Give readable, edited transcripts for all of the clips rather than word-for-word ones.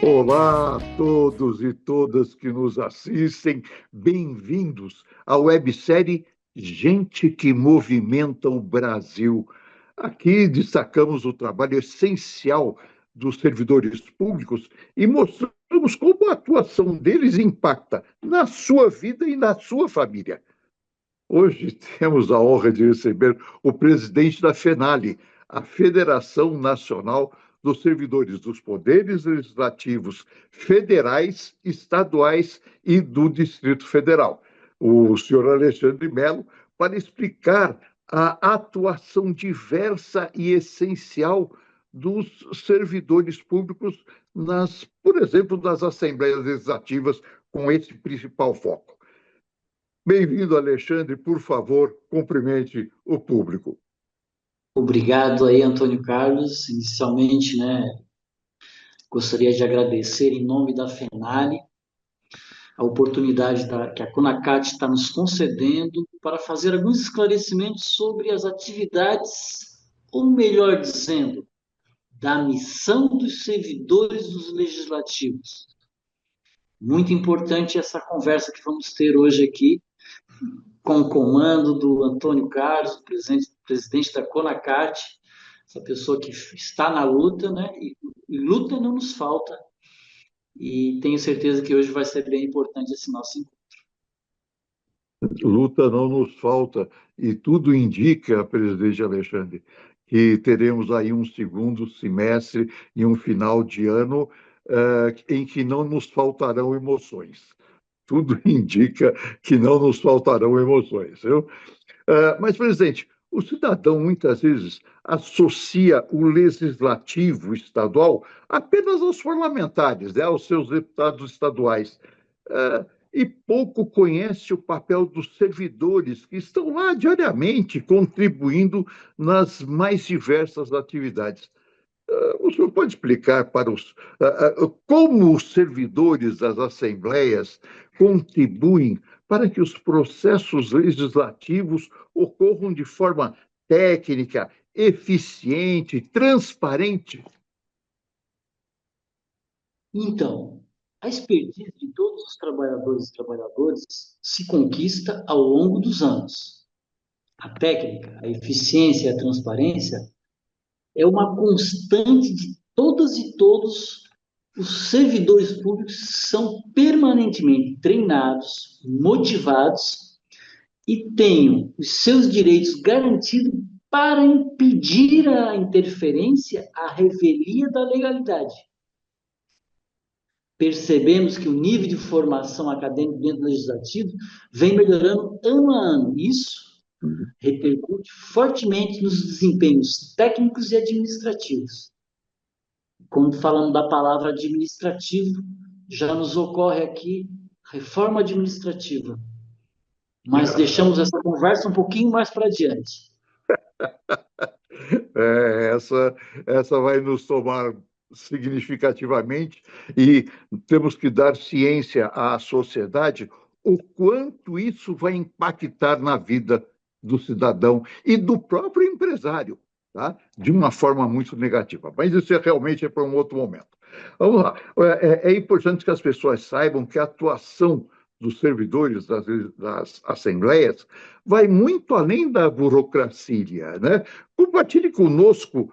Olá a todos e todas que nos assistem, bem-vindos à websérie Gente que Movimenta o Brasil. Aqui destacamos o trabalho essencial dos servidores públicos e mostramos como a atuação deles impacta na sua vida e na sua família. Hoje temos a honra de receber o presidente da FENALE, a Federação Nacional dos Servidores dos Poderes Legislativos Federais, Estaduais e do Distrito Federal, o senhor Alexandre Melo, para explicar a atuação diversa e essencial dos servidores públicos por exemplo, nas assembleias legislativas, com esse principal foco. Bem-vindo, Alexandre. Por favor, cumprimente o público. Obrigado aí, Antônio Carlos. Inicialmente, gostaria de agradecer em nome da FENALE a oportunidade que a CONACAT está nos concedendo para fazer alguns esclarecimentos sobre as atividades, ou melhor dizendo, da missão dos servidores dos legislativos. Muito importante essa conversa que vamos ter hoje aqui, com o comando do Antônio Carlos, presidente da CONACAT, essa pessoa que está na luta, né? E luta não nos falta. E tenho certeza que hoje vai ser bem importante esse nosso encontro. Luta não nos falta, e tudo indica, presidente Alexandre, que teremos aí um segundo semestre e um final de ano em que não nos faltarão emoções. Tudo indica que não nos faltarão emoções, viu? Mas, presidente, o cidadão muitas vezes associa o legislativo estadual apenas aos parlamentares, né, aos seus deputados estaduais, e pouco conhece o papel dos servidores que estão lá diariamente contribuindo nas mais diversas atividades. O senhor pode explicar para como os servidores das assembleias contribuem para que os processos legislativos ocorram de forma técnica, eficiente, transparente? Então, a expertise de todos os trabalhadores e trabalhadoras se conquista ao longo dos anos. A técnica, a eficiência e a transparência é uma constante de todas e todos os servidores públicos são permanentemente treinados, motivados e tenham os seus direitos garantidos para impedir a interferência, a revelia da legalidade. Percebemos que o nível de formação acadêmica dentro do legislativo vem melhorando ano a ano. Isso repercute fortemente nos desempenhos técnicos e administrativos. Quando falamos da palavra administrativo, já nos ocorre aqui reforma administrativa. Mas deixamos essa conversa um pouquinho mais para adiante. Essa vai nos tomar significativamente e temos que dar ciência à sociedade o quanto isso vai impactar na vida do cidadão e do próprio empresário, tá? De uma forma muito negativa. Mas isso realmente é para um outro momento. Vamos lá. É importante que as pessoas saibam que a atuação dos servidores das assembleias vai muito além da burocracia, né? Compartilhe conosco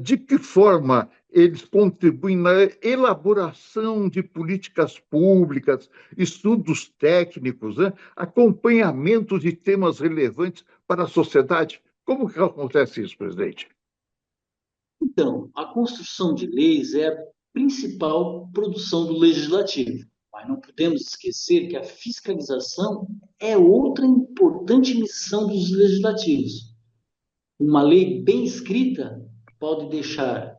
de que forma eles contribuem na elaboração de políticas públicas, estudos técnicos, né? Acompanhamento de temas relevantes para a sociedade. Como que acontece isso, presidente? Então, a construção de leis é a principal produção do legislativo. Mas não podemos esquecer que a fiscalização é outra importante missão dos legislativos. Uma lei bem escrita pode deixar,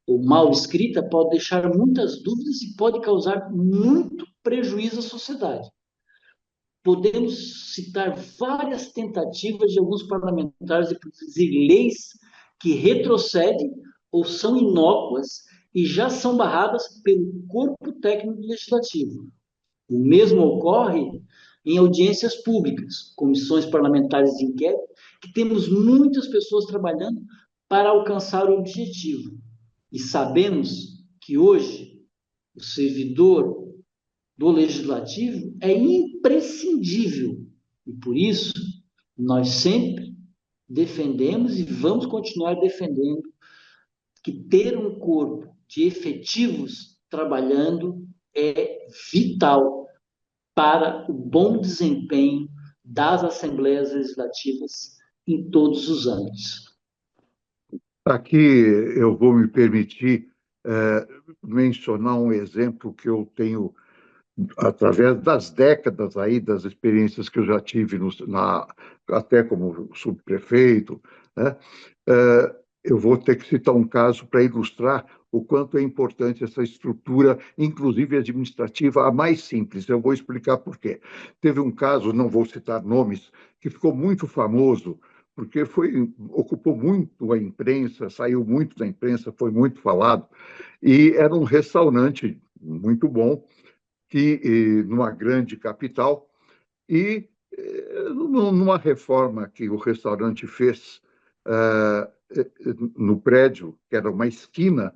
ou mal escrita, pode deixar muitas dúvidas e pode causar muito prejuízo à sociedade. Podemos citar várias tentativas de alguns parlamentares de produzir leis que retrocedem ou são inócuas e já são barradas pelo corpo técnico legislativo. O mesmo ocorre em audiências públicas, comissões parlamentares de inquérito, que temos muitas pessoas trabalhando para alcançar o objetivo. E sabemos que hoje o servidor do legislativo é imprescindível. E por isso, nós sempre defendemos e vamos continuar defendendo que ter um corpo de efetivos trabalhando é vital para o bom desempenho das assembleias legislativas em todos os âmbitos. Aqui eu vou me permitir mencionar um exemplo que eu tenho através das décadas aí, das experiências que eu já tive até como subprefeito, né? Eu vou ter que citar um caso para ilustrar o quanto é importante essa estrutura, inclusive administrativa, a mais simples. Eu vou explicar por quê. Teve um caso, não vou citar nomes, que ficou muito famoso, porque ocupou muito a imprensa, saiu muito da imprensa, foi muito falado, e era um restaurante muito bom, numa grande capital, e numa reforma que o restaurante fez no prédio, que era uma esquina,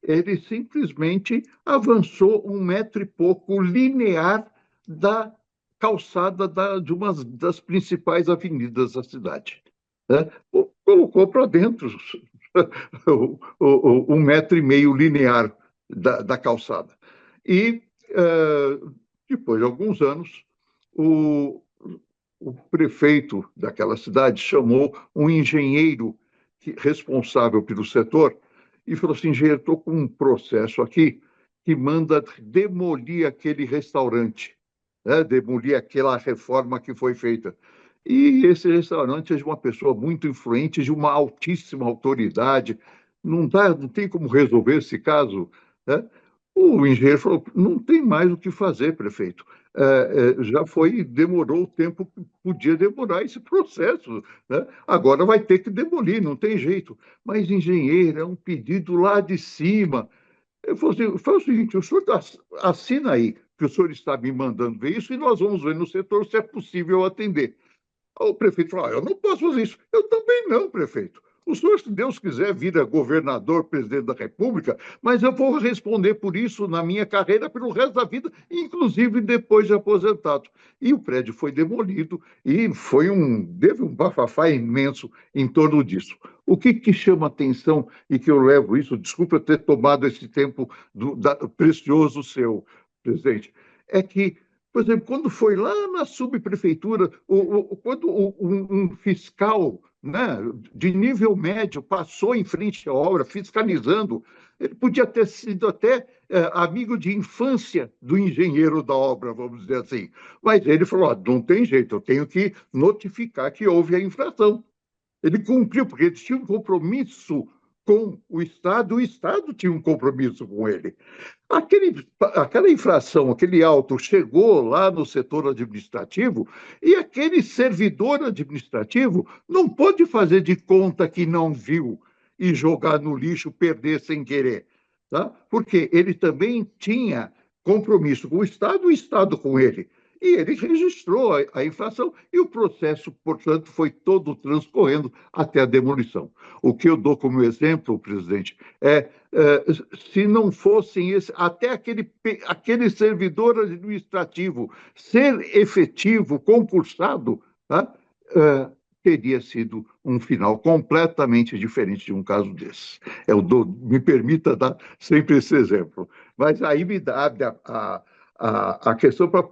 ele simplesmente avançou 1 metro e pouco linear da calçada de uma das principais avenidas da cidade. Né? Colocou para dentro 1 metro e meio linear da calçada. E, depois de alguns anos, o, o prefeito daquela cidade chamou um engenheiro responsável pelo setor e falou assim: engenheiro, estou com um processo aqui que manda demolir aquele restaurante, né? Demolir aquela reforma que foi feita. E esse restaurante é de uma pessoa muito influente, de uma altíssima autoridade. Não tem como resolver esse caso, né? O engenheiro falou: não tem mais o que fazer, prefeito. Já foi, demorou o tempo que podia demorar esse processo, né? Agora vai ter que demolir, não tem jeito. Mas, engenheiro, é um pedido lá de cima. Eu falei assim: faz o seguinte, o senhor assina aí que o senhor está me mandando ver isso e nós vamos ver no setor se é possível atender. O prefeito falou: eu não posso fazer isso. Eu também não, prefeito. O senhor, se Deus quiser, vira governador, presidente da República, mas eu vou responder por isso na minha carreira pelo resto da vida, inclusive depois de aposentado. E o prédio foi demolido e teve um bafafá imenso em torno disso. O que chama atenção e que eu levo isso, desculpa eu ter tomado esse tempo precioso seu, presidente, é que, por exemplo, quando foi lá na subprefeitura, quando um fiscal, né, de nível médio passou em frente à obra, fiscalizando, ele podia ter sido até amigo de infância do engenheiro da obra, vamos dizer assim. Mas ele falou: não tem jeito, eu tenho que notificar que houve a infração. Ele cumpriu, porque ele tinha um compromisso com o Estado tinha um compromisso com ele. Aquela infração, aquele auto chegou lá no setor administrativo e aquele servidor administrativo não pode fazer de conta que não viu e jogar no lixo, perder sem querer, tá? Porque ele também tinha compromisso com o Estado com ele. E ele registrou a infração e o processo, portanto, foi todo transcorrendo até a demolição. O que eu dou como exemplo, presidente, se não fossem até aquele servidor administrativo ser efetivo, concursado, tá? Teria sido um final completamente diferente de um caso desse. Me permita dar sempre esse exemplo. Mas aí me dá a questão para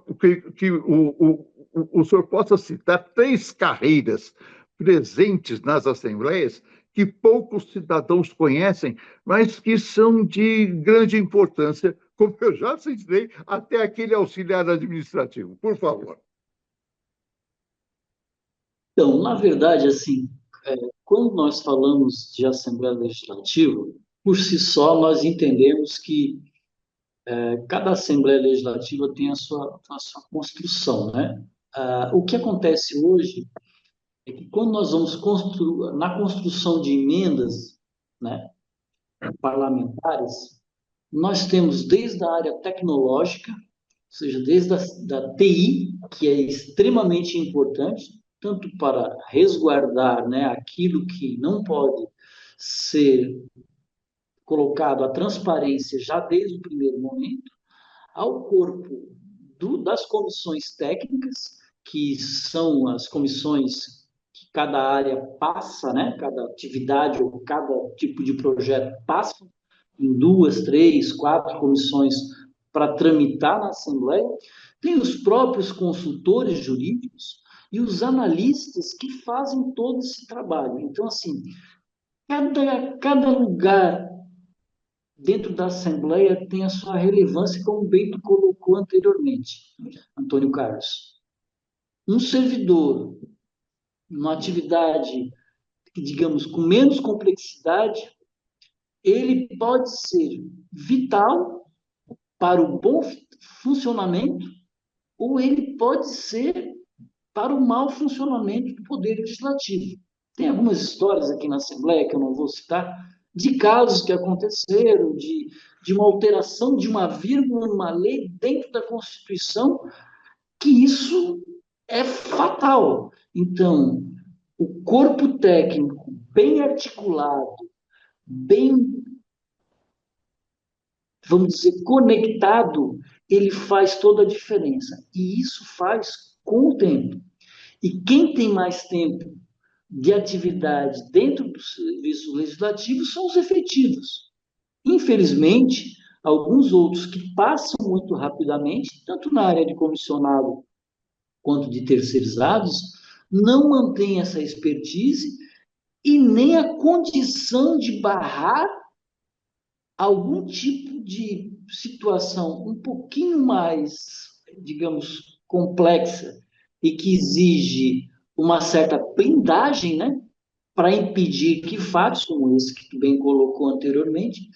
que o senhor possa citar 3 carreiras presentes nas assembleias que poucos cidadãos conhecem, mas que são de grande importância, como eu já citei, até aquele auxiliar administrativo. Por favor. Então, na verdade, assim, quando nós falamos de Assembleia Legislativa, por si só, nós entendemos que cada Assembleia Legislativa tem a sua construção, né? O que acontece hoje é que quando nós vamos na construção de emendas, né, parlamentares, nós temos desde a área tecnológica, ou seja, desde da TI, que é extremamente importante, tanto para resguardar, né, aquilo que não pode ser colocado à transparência já desde o primeiro momento, ao corpo das comissões técnicas, que são as comissões que cada área passa, né? Cada atividade ou cada tipo de projeto passa em 2, 3, 4 comissões para tramitar na Assembleia. Tem os próprios consultores jurídicos e os analistas que fazem todo esse trabalho. Então, assim, cada lugar dentro da Assembleia tem a sua relevância, como bem tu colocou anteriormente, Antônio Carlos. Um servidor, uma atividade, digamos, com menos complexidade, ele pode ser vital para o bom funcionamento ou ele pode ser para o mau funcionamento do Poder Legislativo. Tem algumas histórias aqui na Assembleia, que eu não vou citar, de casos que aconteceram, de uma alteração de uma vírgula numa lei dentro da Constituição, que isso é fatal. Então, o corpo técnico bem articulado, bem, vamos dizer, conectado, ele faz toda a diferença. E isso faz com o tempo. E quem tem mais tempo de atividade dentro do serviço legislativo são os efetivos. Infelizmente, alguns outros que passam muito rapidamente, tanto na área de comissionado quanto de terceirizados, não mantêm essa expertise e nem a condição de barrar algum tipo de situação um pouquinho mais, digamos, complexa e que exige uma certa blindagem, né, para impedir que fatos como esse que tu bem colocou anteriormente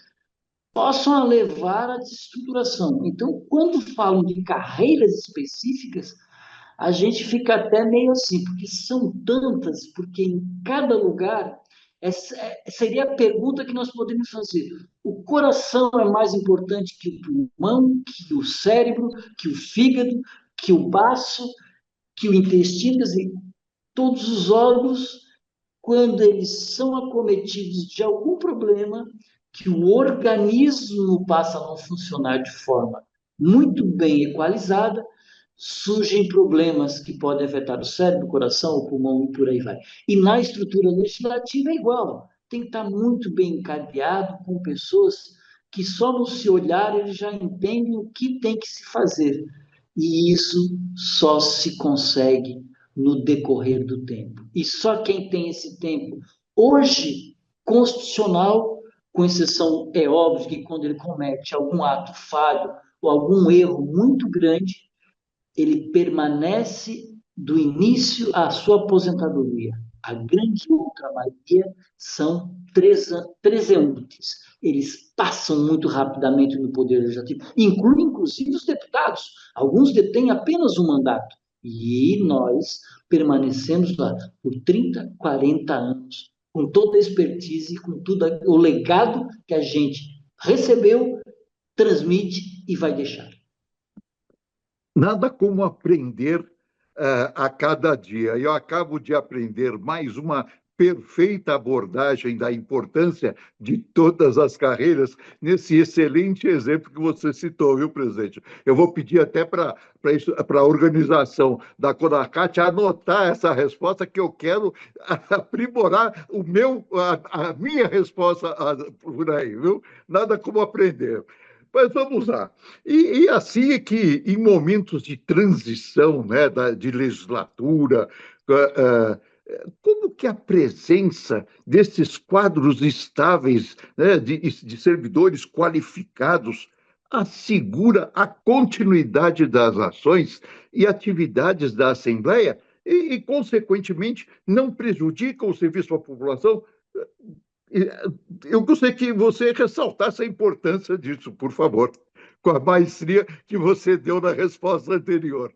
possam levar à desestruturação. Então, quando falam de carreiras específicas, a gente fica até meio assim, porque são tantas, porque em cada lugar seria a pergunta que nós podemos fazer. O coração é mais importante que o pulmão, que o cérebro, que o fígado, que o baço, que o intestino, quer dizer, todos os órgãos, quando eles são acometidos de algum problema, que o organismo passa a não funcionar de forma muito bem equalizada, surgem problemas que podem afetar o cérebro, o coração, o pulmão e por aí vai. E na estrutura legislativa é igual. Tem que estar muito bem encadeado com pessoas que só no se olhar eles já entendem o que tem que se fazer. E isso só se consegue no decorrer do tempo. E só quem tem esse tempo hoje constitucional, com exceção, é óbvio que quando ele comete algum ato falho ou algum erro muito grande, ele permanece do início à sua aposentadoria. A grande outra maioria são transeuntes. Eles passam muito rapidamente no Poder Legislativo, incluem inclusive os deputados. Alguns detêm apenas um mandato. E nós permanecemos lá por 30, 40 anos, com toda a expertise, com todo o legado que a gente recebeu, transmite e vai deixar. Nada como aprender a cada dia. Eu acabo de aprender mais uma perfeita abordagem da importância de todas as carreiras nesse excelente exemplo que você citou, viu, presidente? Eu vou pedir até para a organização da Conacat anotar essa resposta, que eu quero aprimorar a minha resposta por aí, viu? Nada como aprender. Mas vamos lá. E assim é que, em momentos de transição, né, de legislatura, como que a presença desses quadros estáveis, né, de servidores qualificados assegura a continuidade das ações e atividades da Assembleia consequentemente, não prejudica o serviço à população? Eu gostaria que você ressaltasse a importância disso, por favor, com a maestria que você deu na resposta anterior.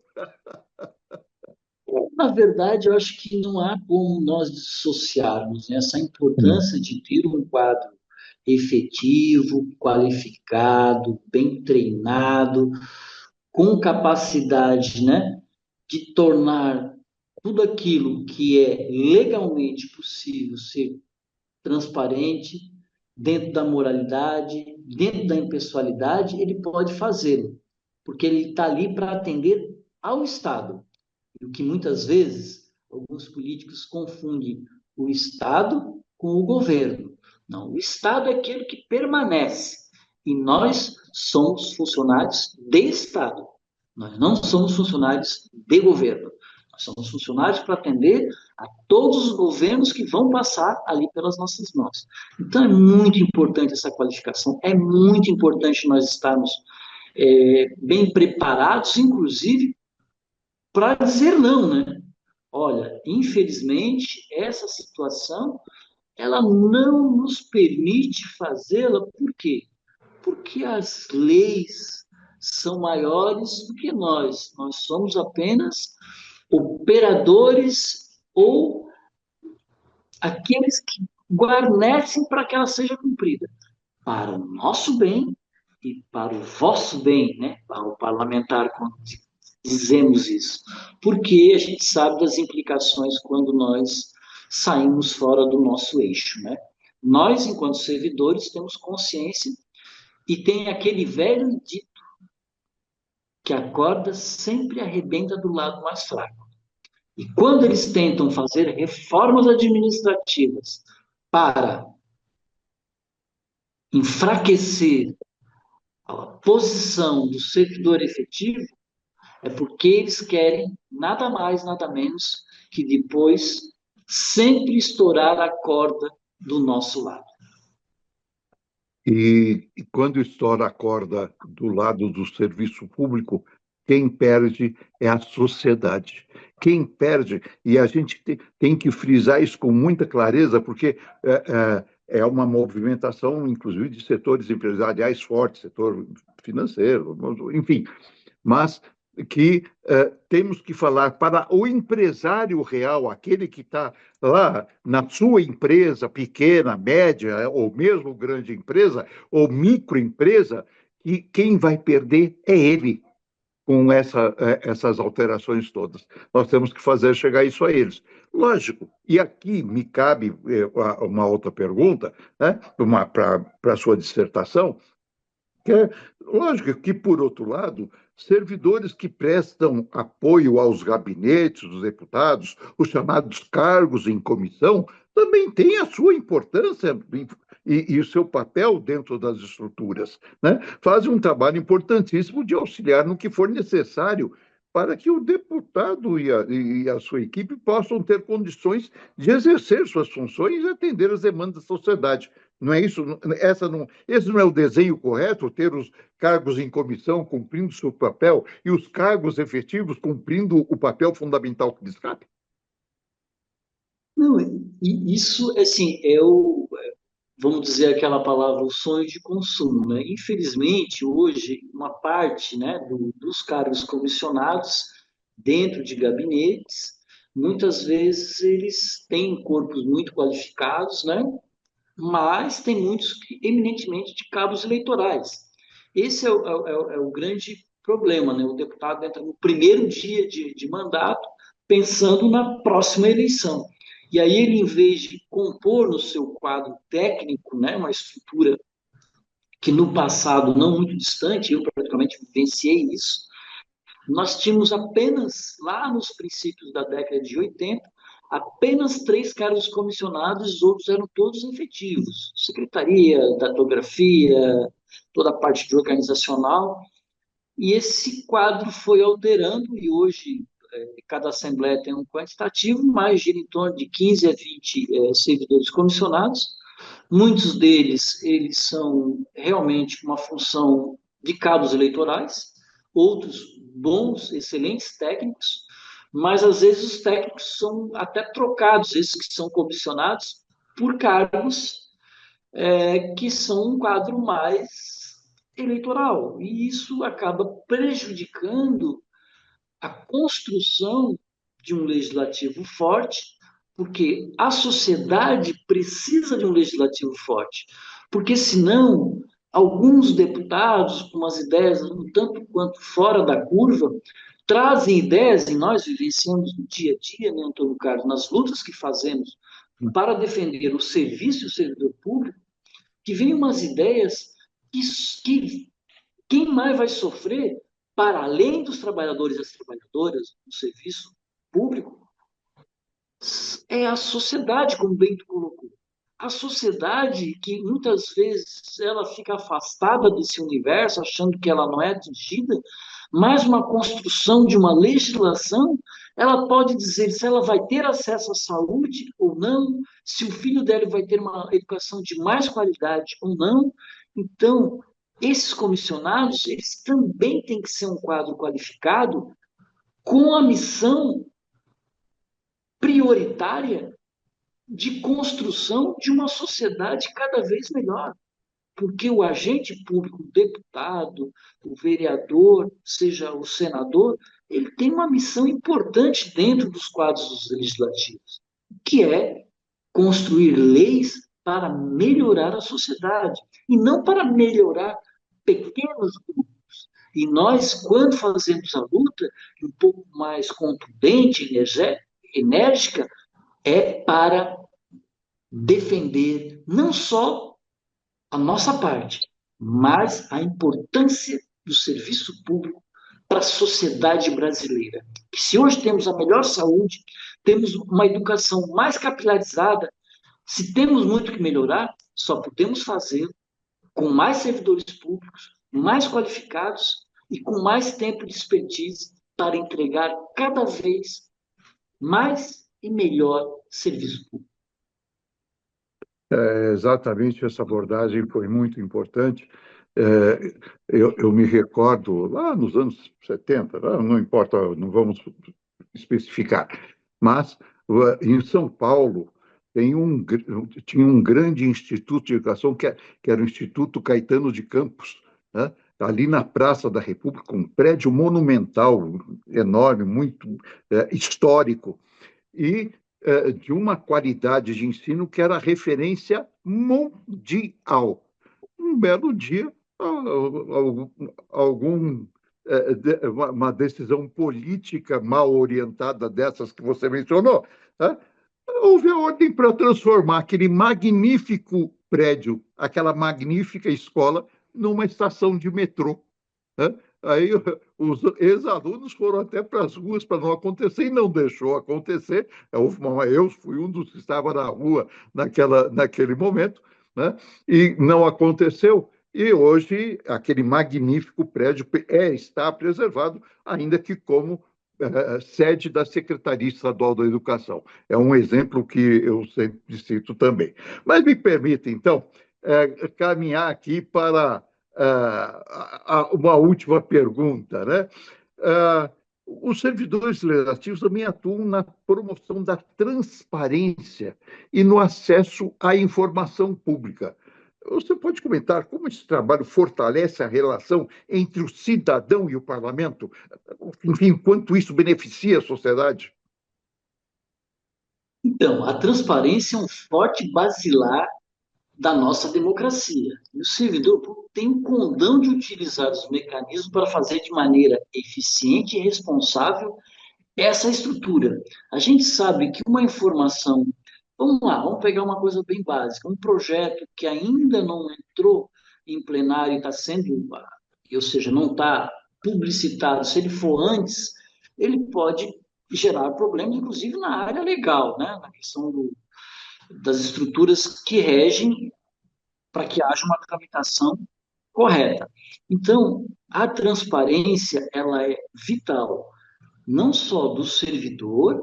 Na verdade, eu acho que não há como nós dissociarmos, né, essa importância de ter um quadro efetivo, qualificado, bem treinado, com capacidade, né, de tornar tudo aquilo que é legalmente possível ser transparente, dentro da moralidade, dentro da impessoalidade, ele pode fazê-lo. porque ele está ali para atender ao Estado. E o que muitas vezes alguns políticos confundem o Estado com o governo. Não, o Estado é aquele que permanece. E nós somos funcionários de Estado. Nós não somos funcionários de governo. Nós somos funcionários para atender a todos os governos que vão passar ali pelas nossas mãos. Então, é muito importante essa qualificação, é muito importante nós estarmos bem preparados, inclusive, para dizer não, né? Olha, infelizmente, essa situação, ela não nos permite fazê-la, por quê? Porque as leis são maiores do que nós. Nós somos apenas operadores ou aqueles que guarnecem para que ela seja cumprida, para o nosso bem e para o vosso bem, né? Para o parlamentar, quando dizemos isso. Porque a gente sabe das implicações quando nós saímos fora do nosso eixo, né? Nós, enquanto servidores, temos consciência e tem aquele velho dito que a corda sempre arrebenta do lado mais fraco. E quando eles tentam fazer reformas administrativas para enfraquecer a posição do servidor efetivo, é porque eles querem nada mais, nada menos que depois sempre estourar a corda do nosso lado. E quando estoura a corda do lado do serviço público, quem perde é a sociedade. Quem perde, e a gente tem que frisar isso com muita clareza, porque é uma movimentação, inclusive, de setores empresariais fortes, setor financeiro, enfim, mas que temos que falar para o empresário real, aquele que está lá na sua empresa pequena, média, ou mesmo grande empresa, ou microempresa, e quem vai perder é ele com essas alterações todas. Nós temos que fazer chegar isso a eles. Lógico, e aqui me cabe uma outra pergunta, né, para a sua dissertação, que é lógico que, por outro lado, servidores que prestam apoio aos gabinetes dos deputados, os chamados cargos em comissão, também têm a sua importância e o seu papel dentro das estruturas, né? Fazem um trabalho importantíssimo de auxiliar no que for necessário para que o deputado e a sua equipe possam ter condições de exercer suas funções e atender às demandas da sociedade. Não é isso? Esse não é o desenho correto, ter os cargos em comissão cumprindo seu papel e os cargos efetivos cumprindo o papel fundamental que lhes cabe? Não, e isso, assim, vamos dizer aquela palavra, o sonho de consumo, né? Infelizmente, hoje, uma parte, né, dos cargos comissionados dentro de gabinetes, muitas vezes eles têm corpos muito qualificados, né? Mas tem muitos eminentemente de cabos eleitorais. Esse é o grande problema, né? O deputado entra no primeiro dia de mandato pensando na próxima eleição. E aí ele, em vez de compor no seu quadro técnico, né, uma estrutura que no passado, não muito distante, eu praticamente vivenciei isso, nós tínhamos apenas, lá nos princípios da década de 80, apenas 3 cargos comissionados, os outros eram todos efetivos. Secretaria, datilografia, toda a parte de organizacional. E esse quadro foi alterando, e hoje cada assembleia tem um quantitativo, mas gira em torno de 15 a 20 servidores comissionados. Muitos deles, eles são realmente uma função de cabos eleitorais, outros bons, excelentes técnicos, mas às vezes os técnicos são até trocados, esses que são comissionados, por cargos que são um quadro mais eleitoral. E isso acaba prejudicando a construção de um legislativo forte, porque a sociedade precisa de um legislativo forte, porque senão alguns deputados com umas ideias um tanto quanto fora da curva trazem ideias, e nós vivenciamos no dia a dia, né, Antônio Carlos, nas lutas que fazemos para defender o serviço e o servidor público, que vem umas ideias que quem mais vai sofrer para além dos trabalhadores e das trabalhadoras do serviço público, é a sociedade, como bem tu colocou. A sociedade que muitas vezes ela fica afastada desse universo, achando que ela não é atingida, mas uma construção de uma legislação, ela pode dizer se ela vai ter acesso à saúde ou não, se o filho dela vai ter uma educação de mais qualidade ou não. Então, esses comissionados, eles também têm que ser um quadro qualificado com a missão prioritária de construção de uma sociedade cada vez melhor. Porque o agente público, o deputado, o vereador, seja o senador, ele tem uma missão importante dentro dos quadros legislativos, que é construir leis para melhorar a sociedade, e não para melhorar pequenos grupos. E nós, quando fazemos a luta, um pouco mais contundente, enérgica, é para defender não só a nossa parte, mas a importância do serviço público para a sociedade brasileira. Que se hoje temos a melhor saúde, temos uma educação mais capilarizada, se temos muito que melhorar, só podemos fazer com mais servidores públicos, mais qualificados e com mais tempo de expertise para entregar cada vez mais e melhor serviço público. Exatamente, essa abordagem foi muito importante. Eu me recordo, lá nos anos 70, não importa, não vamos especificar, mas em São Paulo tinha um grande instituto de educação que era o Instituto Caetano de Campos, né? Ali na Praça da República, um prédio monumental, enorme, muito histórico, e de uma qualidade de ensino que era referência mundial. Um belo dia, uma decisão política mal orientada dessas que você mencionou, né? Houve a ordem para transformar aquele magnífico prédio, aquela magnífica escola, numa estação de metrô, né? Aí os ex-alunos foram até para as ruas para não acontecer e não deixou acontecer. Eu fui um dos que estava na rua naquele momento, né? E não aconteceu. E hoje aquele magnífico prédio está preservado, ainda que como sede da Secretaria Estadual da Educação. É um exemplo que eu sempre cito também. Mas me permita, então, caminhar aqui para uma última pergunta, né? Os servidores legislativos também atuam na promoção da transparência e no acesso à informação pública. Você pode comentar como esse trabalho fortalece a relação entre o cidadão e o parlamento? Enfim, quanto isso beneficia a sociedade? Então, a transparência é um forte basilar da nossa democracia. E o servidor público tem o condão de utilizar os mecanismos para fazer de maneira eficiente e responsável essa estrutura. A gente sabe que uma informação. Vamos lá, vamos pegar uma coisa bem básica. Um projeto que ainda não entrou em plenário e está sendo, ou seja, não está publicitado, se ele for antes, ele pode gerar problemas, inclusive na área legal, né? Na questão das estruturas que regem para que haja uma tramitação correta. Então, a transparência ela é vital, não só do servidor,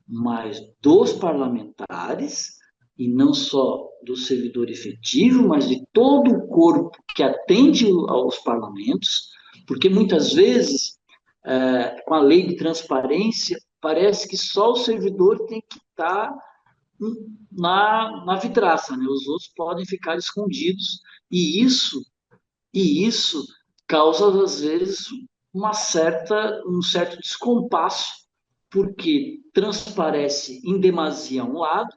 mas dos parlamentares, e não só do servidor efetivo, mas de todo o corpo que atende aos parlamentos, porque muitas vezes, com a lei de transparência, parece que só o servidor tem que estar na vidraça, né? Os outros podem ficar escondidos, e isso causa, às vezes, um certo descompasso, porque transparece em demasia um lado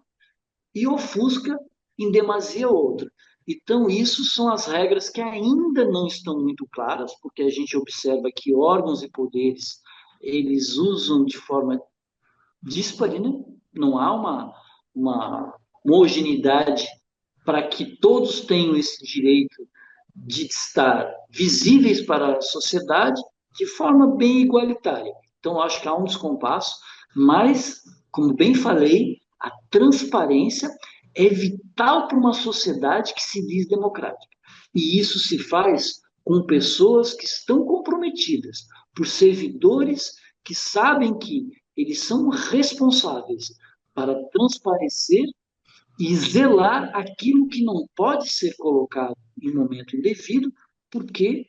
e ofusca em demasia outro. Então, isso são as regras que ainda não estão muito claras, porque a gente observa que órgãos e poderes, eles usam de forma díspare, né? Não há uma homogeneidade para que todos tenham esse direito de estar visíveis para a sociedade, de forma bem igualitária. Então, acho que há um descompasso, mas, como bem falei, a transparência é vital para uma sociedade que se diz democrática. E isso se faz com pessoas que estão comprometidas, por servidores que sabem que eles são responsáveis para transparecer e zelar aquilo que não pode ser colocado em momento indevido, porque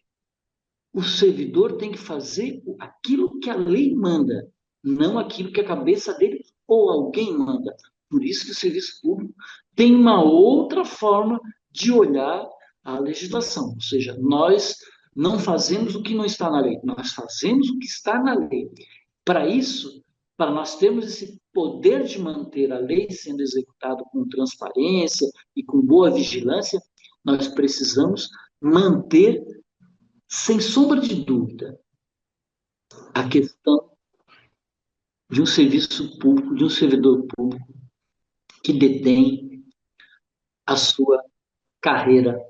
o servidor tem que fazer aquilo que a lei manda, não aquilo que a cabeça dele ou alguém manda. Por isso que o serviço público tem uma outra forma de olhar a legislação, ou seja, nós não fazemos o que não está na lei, nós fazemos o que está na lei. Para isso, para nós termos esse poder de manter a lei sendo executada com transparência e com boa vigilância, nós precisamos manter, sem sombra de dúvida, a questão de um serviço público, de um servidor público que detém a sua carreira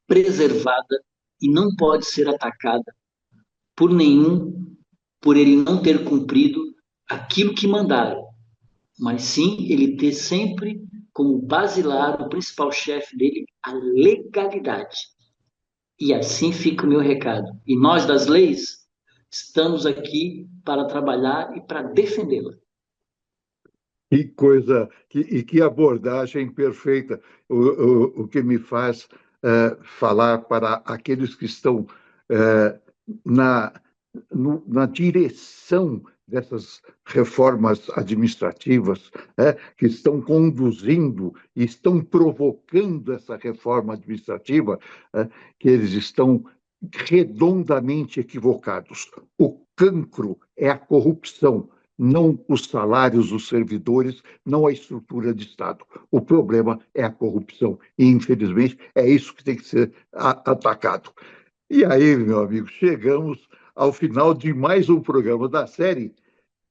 preservada e não pode ser atacada por nenhum, por ele não ter cumprido aquilo que mandaram, mas sim ele ter sempre como basilar, o principal chefe dele, a legalidade. E assim fica o meu recado. E nós das leis estamos aqui para trabalhar e para defendê-la. Que coisa, e que abordagem perfeita, o que me faz falar para aqueles que estão eh, na, na direção dessas reformas administrativas, que estão conduzindo e estão provocando essa reforma administrativa, que eles estão redondamente equivocados. O cancro é a corrupção, não os salários dos servidores, não a estrutura de Estado. O problema é a corrupção. E, infelizmente, é isso que tem que ser atacado. E aí, meu amigo, chegamos ao final de mais um programa da série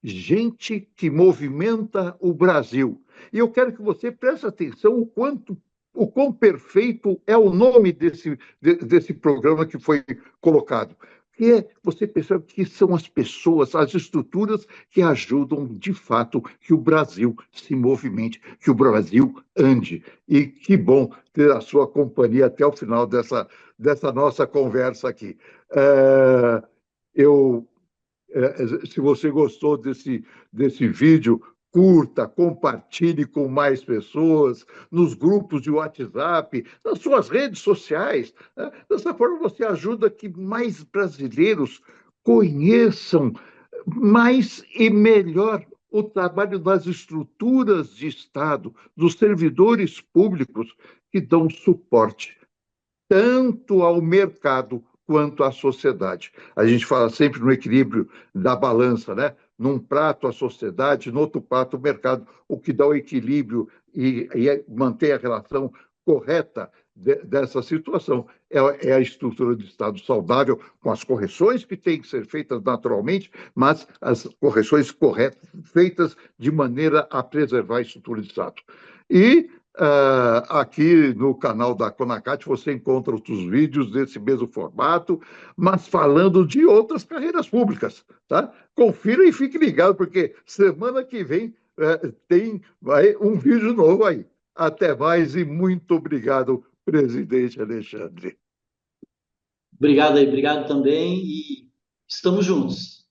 Gente que Movimenta o Brasil. E eu quero que você preste atenção o quão perfeito é o nome desse programa que foi colocado. Você percebe que são as pessoas, as estruturas que ajudam, de fato, que o Brasil se movimente, que o Brasil ande. E que bom ter a sua companhia até o final dessa nossa conversa aqui. Eu Se você gostou desse vídeo, curta, compartilhe com mais pessoas, nos grupos de WhatsApp, nas suas redes sociais. Né? Dessa forma, você ajuda que mais brasileiros conheçam mais e melhor o trabalho das estruturas de Estado, dos servidores públicos que dão suporte tanto ao mercado quanto à sociedade. A gente fala sempre no equilíbrio da balança, né? Num prato a sociedade, no outro prato o mercado, o que dá o equilíbrio e mantém a relação correta dessa situação é a estrutura de Estado saudável, com as correções que têm que ser feitas naturalmente, mas as correções corretas, feitas de maneira a preservar a estrutura de Estado. E aqui no canal da Conacat você encontra outros vídeos desse mesmo formato, mas falando de outras carreiras públicas, tá? Confira e fique ligado, porque semana que vem tem um vídeo novo aí. Até mais e muito obrigado, presidente Alexandre. Obrigado aí, obrigado também e estamos juntos.